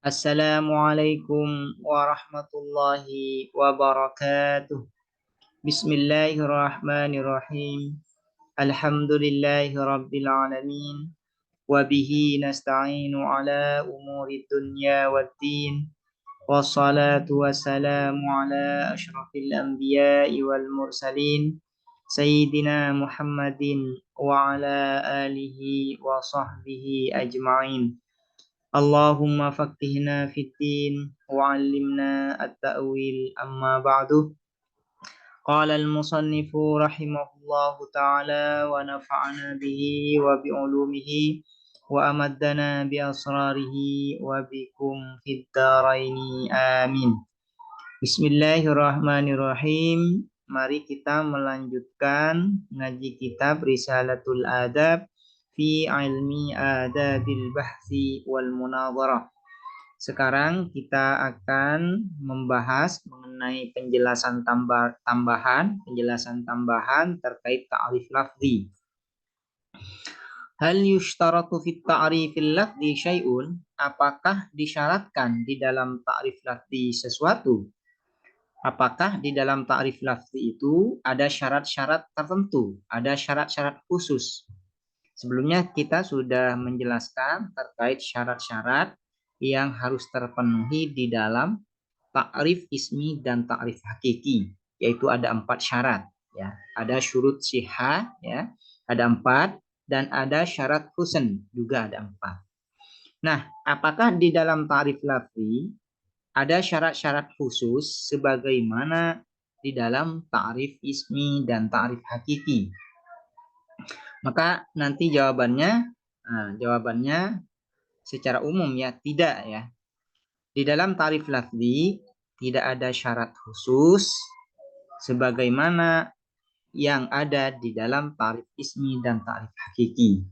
Assalamualaikum warahmatullahi wabarakatuh. Bismillahirrahmanirrahim. Alhamdulillahi rabbil alamin. Wabihi nasta'inu ala umuri dunya waddin. Wassalatu wassalamu ala ashrafil anbiya'i wal mursalin. Sayyidina Muhammadin wa ala alihi wa sahbihi ajma'in. Allahumma faqihna fid din wa 'allimna at-ta'wil amma ba'du. Qala al-musannifu rahimahullahu ta'ala wa nafa'ana bihi wa bi 'ulumihi wa amaddana bi asrarihi wa bikum fid dharaini amin. Bismillahirrahmanirrahim. Mari kita melanjutkan ngaji kitab Risalatul Adab fi ilmi adabil bahsi wal munadharah. Sekarang kita akan membahas mengenai penjelasan tambahan terkait ta'rif lafzi. Hal yushtaratu fit ta'rifil lafzi syai'un? Apakah disyaratkan di dalam ta'rif lafzi sesuatu? Apakah di dalam ta'rif lafzi itu ada syarat-syarat tertentu, ada syarat-syarat khusus? Sebelumnya kita sudah menjelaskan terkait syarat-syarat yang harus terpenuhi di dalam ta'rif ismi dan ta'rif hakiki, yaitu ada 4 syarat ya. Ada syurut sihah ya, ada 4, dan ada syarat husn juga ada 4. Nah, apakah di dalam ta'rif lafzi ada syarat-syarat khusus sebagaimana di dalam ta'rif ismi dan ta'rif hakiki? Maka nanti jawabannya secara umum ya, tidak ya. Di dalam ta'rif lafzi tidak ada syarat khusus sebagaimana yang ada di dalam ta'rif ismi dan ta'rif hakiki.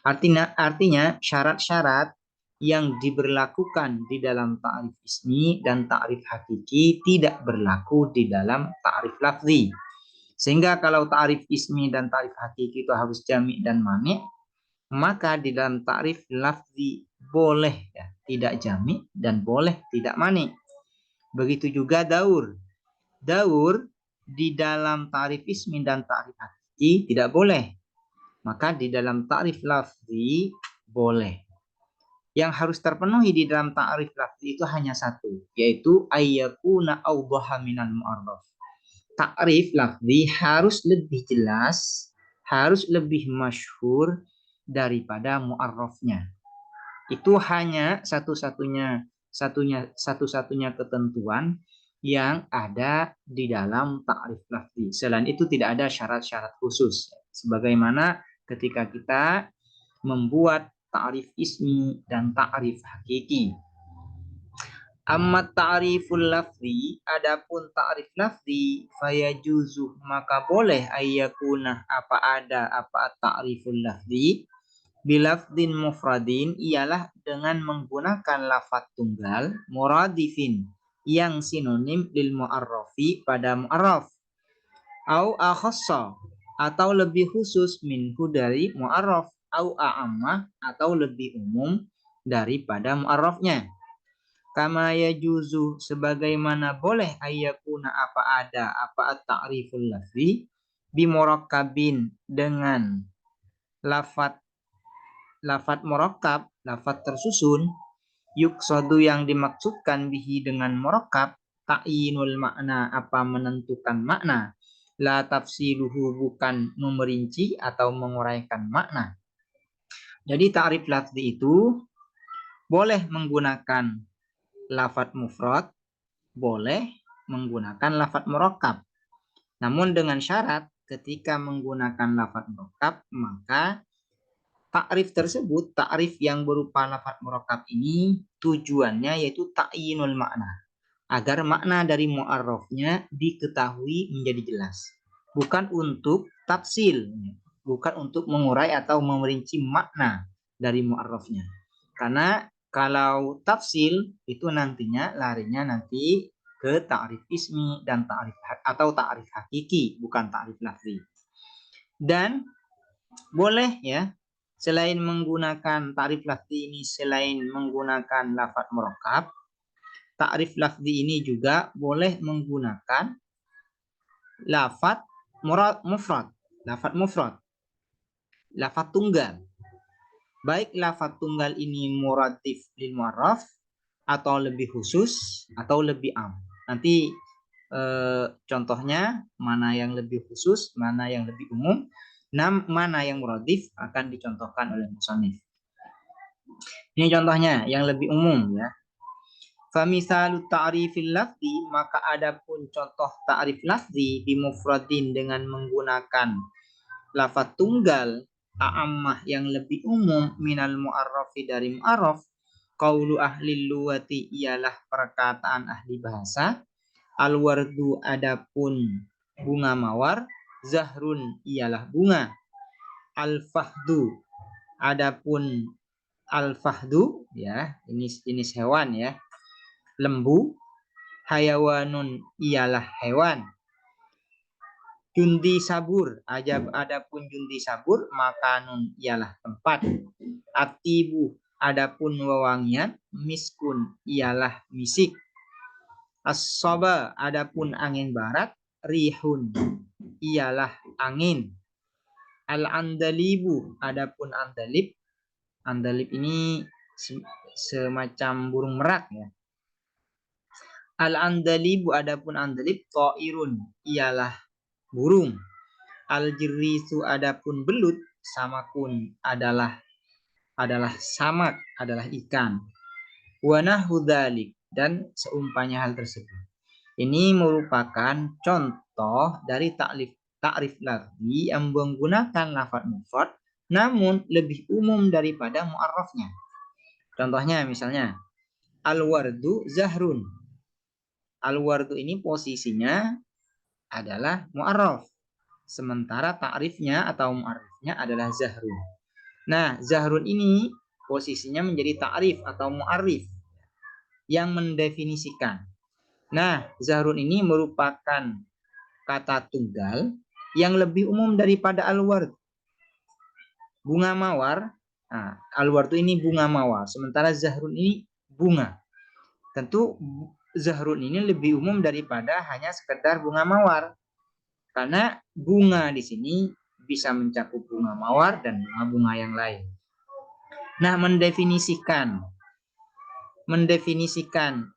Artinya syarat-syarat yang diberlakukan di dalam ta'rif ismi dan ta'rif hakiki tidak berlaku di dalam ta'rif lafzi. Sehingga kalau ta'rif ismi dan ta'rif hakiki itu harus jami' dan mani', maka di dalam ta'rif lafzi boleh ya, tidak jami' dan boleh tidak mani'. Begitu juga daur. Daur di dalam ta'rif ismi dan ta'rif hakiki tidak boleh. Maka di dalam ta'rif lafzi boleh. Yang harus terpenuhi di dalam ta'rif lafzi itu hanya satu, yaitu ayyakuna awdaha minal mu'arraf. Ta'rif lafzi harus lebih jelas, harus lebih masyhur daripada mu'arrafnya. Itu hanya satu-satunya ketentuan yang ada di dalam ta'rif lafzi. Selain itu tidak ada syarat-syarat khusus. Sebagaimana ketika kita membuat ta'rif ismi dan ta'rif hakiki. Amma ta'riful lafzi, adapun ta'rif lafzi, fayajuzu, maka boleh ayyakuna apa ta'riful lafzi bilafdin mufradin, ialah dengan menggunakan lafaz tunggal muradifin yang sinonim lil mu'arrafi pada mu'arraf, au akhassa atau lebih khusus minhu dari mu'arraf, au a'ammah atau lebih umum daripada mu'arrafnya. Kama yajuzu, sebagaimana boleh ayyakuna apa at-ta'riful lafzi bimurakkabin dengan lafaz murakkab, lafaz tersusun, yuqsadu yang dimaksudkan bihi dengan murakkab, ta'yinul makna apa menentukan makna, la tafsiluhu bukan memerinci atau menguraikan makna. Jadi ta'rif lafzi itu boleh menggunakan lafaz mufrad, boleh menggunakan lafaz murakkab. Namun dengan syarat ketika menggunakan lafaz murakkab, maka ta'rif tersebut, ta'rif yang berupa lafaz murakkab ini tujuannya yaitu ta'yinul makna, agar makna dari mu'arrafnya diketahui menjadi jelas. Bukan untuk tafsil, bukan untuk mengurai atau memerinci makna dari mu'arrafnya. Karena kalau tafsil itu nantinya larinya nanti ke ta'rif ismi dan ta'rif atau ta'rif hakiki, bukan ta'rif lafzi. Dan boleh ya, selain menggunakan ta'rif lafzi ini, selain menggunakan lafaz murakkab, ta'rif lafzi ini juga boleh menggunakan lafaz mufrad, lafaz mufrad, lafaz tunggal. Baik lafaz tunggal ini muradif lil mu'arraf atau lebih khusus atau lebih am. Nanti contohnya mana yang lebih khusus, mana yang lebih umum, mana yang muradif akan dicontohkan oleh musannif. Ini contohnya yang lebih umum ya. Famisalu ta'rifil lafzi, maka adapun contoh ta'rif lafzi bimufradin dengan menggunakan lafaz tunggal a'ammah yang lebih umum minal mu'arrafi dari mu'arraf, qaulu ahli luwati ialah perkataan ahli bahasa, al-wardu adapun bunga mawar, zahrun ialah bunga, al-fahdu adapun al-fahdu ya, ini jenis hewan ya, lembu, hayawanun ialah hewan, jundi sabur adapun jundi sabur, makanun ialah tempat, atibu adapun wewangian, miskun ialah misik, as-soba adapun angin barat, rihun ialah angin, al-andalibu adapun andalib, andalib ini semacam burung merak ya. Al-andalibu adapun andalib, ta'irun ialah burung, al-jirrisu adapun belut, samakun adalah samak, adalah ikan, wa nahu dzalik dan seumpamanya hal tersebut. Ini merupakan contoh dari ta'rif lafzi yang menggunakan lafaz mufrad namun lebih umum daripada mu'arrafnya. Contohnya misalnya al-wardu zahrun. Al-wardu ini posisinya adalah mu'arraf, sementara ta'rifnya atau mu'arrifnya adalah zahrun. Nah, zahrun ini posisinya menjadi ta'rif atau mu'arrif yang mendefinisikan. Nah, zahrun ini merupakan kata tunggal yang lebih umum daripada al-ward. Bunga mawar, nah, al-ward ini bunga mawar, sementara zahrun ini bunga. Tentu zahrun ini lebih umum daripada hanya sekedar bunga mawar. Karena bunga di sini bisa mencakup bunga mawar dan bunga-bunga yang lain. Nah, mendefinisikan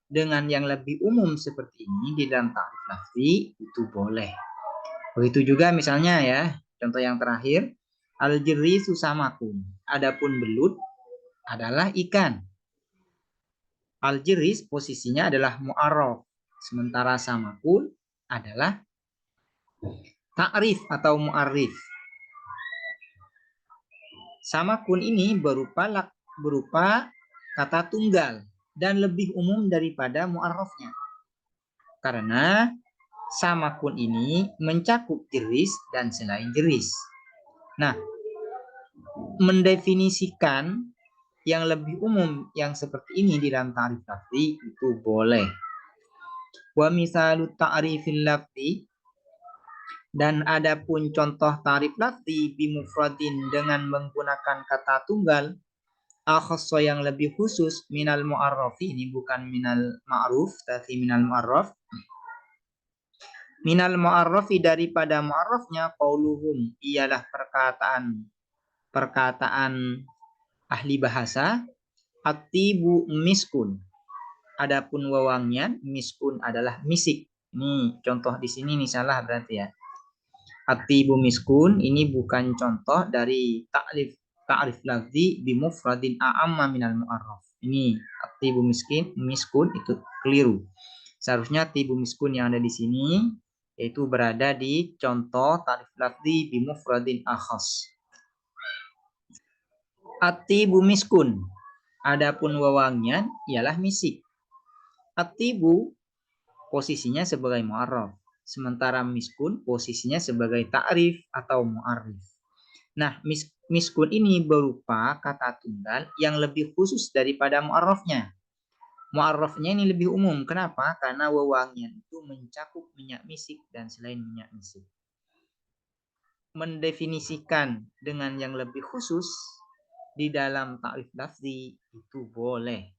dengan yang lebih umum seperti ini di dalam ta'rif lafzi itu boleh. Begitu juga misalnya ya, contoh yang terakhir, al-jirrisu samakun. Adapun belut adalah ikan. Al-jirris posisinya adalah mu'arraf, sementara samakun adalah ta'rif atau mu'arrif. Samakun ini berupa kata tunggal dan lebih umum daripada mu'arrafnya. Karena samakun ini mencakup jeris dan selain jeris. Nah, mendefinisikan yang lebih umum yang seperti ini di dalam ta'rif lafzi itu boleh. Wa misalu ta'rifil lafzi, dan adapun contoh ta'rif lafzi bimufradin dengan menggunakan kata tunggal, akhassa yang lebih khusus minal mu'arrafi, ini bukan minal ma'ruf tapi minal mu'arraf. Minal mu'arrafi daripada mu'arrafnya, qauluhum ialah perkataan ahli bahasa, at-tibu miskun. Adapun wewangian, miskun adalah misik. Ini contoh di sini nih salah berarti ya. At-tibu miskun ini bukan contoh dari ta'rif lafzi bimufradin a'amma minal mu'arraf. Ini at-tibu miskun itu keliru. Seharusnya tibu miskun yang ada di sini yaitu berada di contoh ta'rif lafzi bimufradin akhas. At-tibu miskun. Adapun wewangian ialah misik. At-tibu posisinya sebagai mu'arraf, sementara miskun posisinya sebagai ta'rif atau mu'arrif. Nah, miskun ini berupa kata tunggal yang lebih khusus daripada mu'arrafnya. Mu'arrafnya ini lebih umum. Kenapa? Karena wewangian itu mencakup minyak misik dan selain minyak misik. Mendefinisikan dengan yang lebih khusus di dalam ta'rif lafzi itu boleh.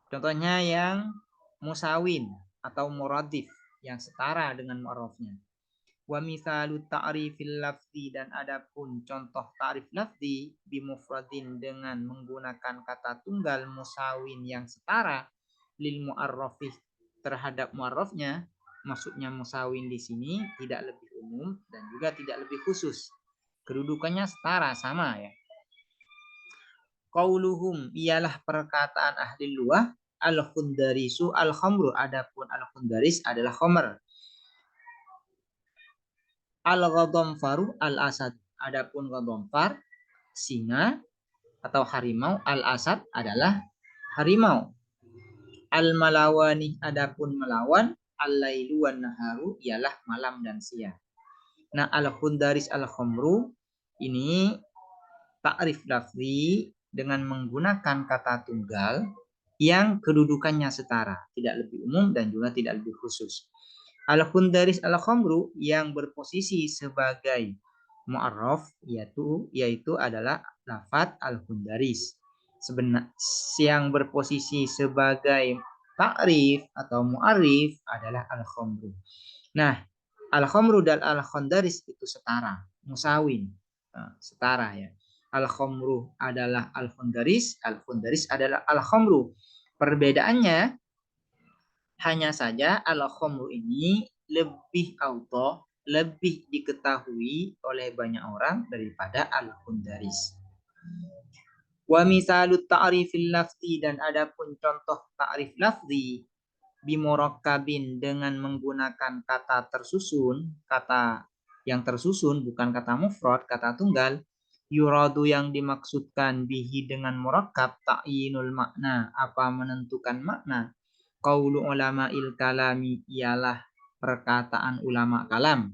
Contohnya yang musawin atau muradif yang setara dengan mu'arrafnya. Wa misalu ta'rifil lafzi, dan adapun contoh ta'rif lafzi bimufradin dengan menggunakan kata tunggal musawin yang setara lil mu'arrafih terhadap mu'arrafnya. Maksudnya musawin di sini tidak lebih umum dan juga tidak lebih khusus. Kedudukannya setara, sama ya. Qauluhum ialah perkataan ahli lughah, al-khundarisu al-khamru, adapun al-khundaris adalah khamr. Al-ghadamfaru al-asad, adapun ghadamfar singa atau harimau, al-asad adalah harimau. Al-malawani, adapun melawan, al-lailu wan naharu ialah malam dan siang. Nah, al-khundaris al-khamru ini ta'rif lafzi dengan menggunakan kata tunggal yang kedudukannya setara, tidak lebih umum dan juga tidak lebih khusus. Al-khundaris al-khamru yang berposisi sebagai mu'arraf yaitu adalah lafaz al-khundaris. Sebenarnya yang berposisi sebagai ta'rif atau mu'arif adalah al-khamru. Nah, al-khamru dan al-khundaris itu setara, musawin. Setara ya. Al-khamru adalah al-khundaris, al-khundaris adalah al-khamru. Perbedaannya hanya saja al-khamru ini lebih auto, lebih diketahui oleh banyak orang daripada al-khundaris. Wa misalut ta'rifil lafzi, dan adapun contoh ta'rif lafzi bimurakkabin dengan menggunakan kata tersusun, kata yang tersusun bukan kata mufrad, kata tunggal. Yuradu yang dimaksudkan bihi dengan murakkab ta'yinul makna, apa menentukan makna. Qaulu ulama'il kalami ialah perkataan ulama kalam.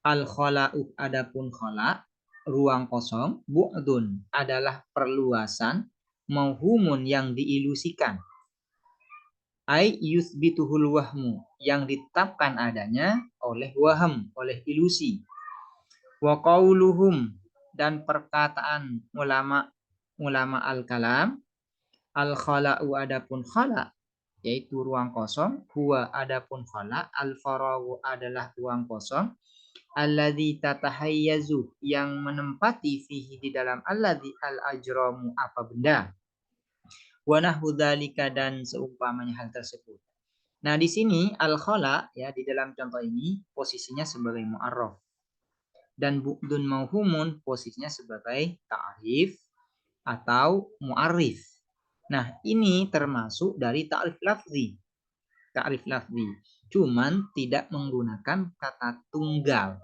Al khala'u, adapun khala' ruang kosong, bu'dun adalah perluasan, mauhumun yang diilusikan. Ai yusbituhul wahmu yang ditetapkan adanya oleh waham, oleh ilusi. Wa qauluhum, dan perkataan ulama al-kalam, al khala'u adapun khala' yaitu ruang kosong, huwa adapun khala, al-faragu adalah ruang kosong, alladzi tatahayyazu yang menempati fihi di dalam alladzi al-ajramu apa benda, wa nahwu dzalika dan seumpamanya hal tersebut. Nah, di sini al-khala ya di dalam contoh ini posisinya sebagai mu'arraf dan bu'dun mauhumun posisinya sebagai ta'rif atau mu'arrif. Nah, ini termasuk dari ta'rif lafzi. Ta'rif lafzi. Cuman tidak menggunakan kata tunggal,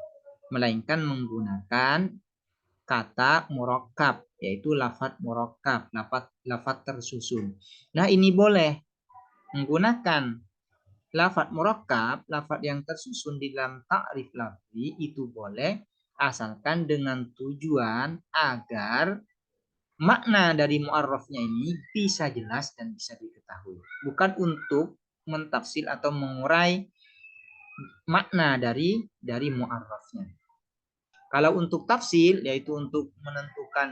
melainkan menggunakan kata murakkab, yaitu lafaz murakkab, lafaz tersusun. Nah, ini boleh menggunakan lafaz murakkab, lafaz yang tersusun di dalam ta'rif lafzi itu boleh, asalkan dengan tujuan agar makna dari mu'arrafnya ini bisa jelas dan bisa diketahui. Bukan untuk mentafsir atau mengurai makna dari mu'arrafnya. Kalau untuk tafsir, yaitu untuk menentukan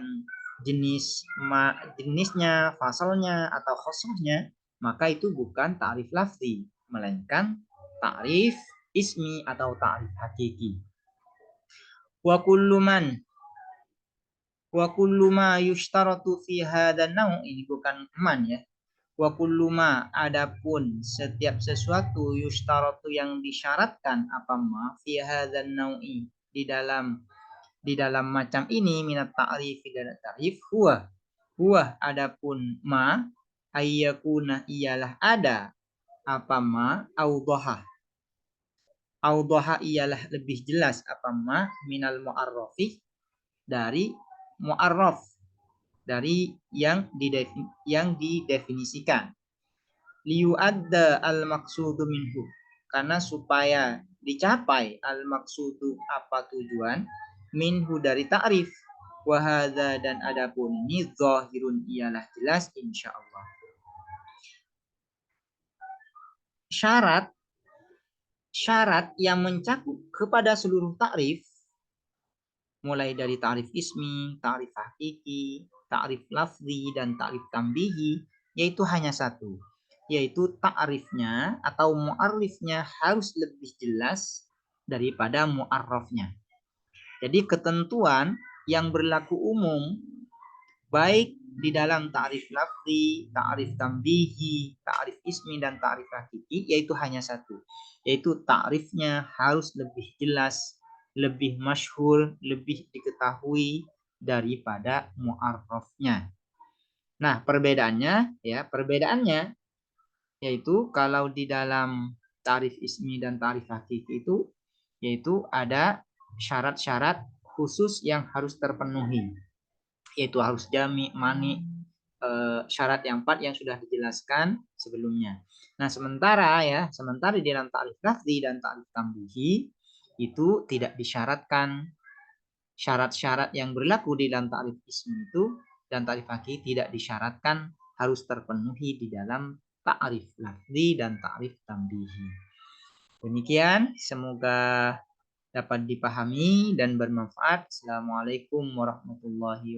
jenisnya, fasalnya, atau khosohnya, maka itu bukan ta'rif lafzi, melainkan ta'rif ismi atau ta'rif hakiki. Wa kullu ma yushtaratu fi hadzal naw', ini bukan man ya. Wa kullu ma, adapun setiap sesuatu yushtaratu yang disyaratkan apa ma fi hadzal naw'i di dalam macam ini minat ta'rif dan ta'rif huwa adapun ma ayyakuna ialah ada apa ma audhaha ialah lebih jelas apa ma minal mu'arrafi dari mu'arraf, dari yang didefinisikan. Liyu'adda al-maqsudu minhu, karena supaya dicapai al-maqsudu apa tujuan, minhu dari ta'rif, wa hadza dan adapun ini zahirun ialah jelas insyaallah. Syarat yang mencakup kepada seluruh ta'rif mulai dari ta'rif ismi, ta'rif hakiki, ta'rif lafzi, dan ta'rif tambihi, yaitu hanya satu, yaitu ta'rifnya atau mu'arrifnya harus lebih jelas daripada mu'arrafnya. Jadi ketentuan yang berlaku umum baik di dalam ta'rif lafzi, ta'rif tambihi, ta'rif ismi, dan ta'rif hakiki, yaitu hanya satu, yaitu ta'rifnya harus lebih jelas, lebih masyhur, lebih diketahui daripada mu'arrafnya. Nah, perbedaannya yaitu kalau di dalam ta'rif ismi dan ta'rif hakiki itu yaitu ada syarat-syarat khusus yang harus terpenuhi, yaitu harus jami, mani, syarat yang 4 yang sudah dijelaskan sebelumnya. Nah, sementara di dalam ta'rif lafzi dan ta'rif tambihi itu tidak disyaratkan. Syarat-syarat yang berlaku di dalam ta'rif ismi itu dan ta'rif hakiki tidak disyaratkan harus terpenuhi di dalam ta'rif lafzi dan ta'rif tambihi. Demikian, semoga dapat dipahami dan bermanfaat. Assalamualaikum warahmatullahi wabarakatuh.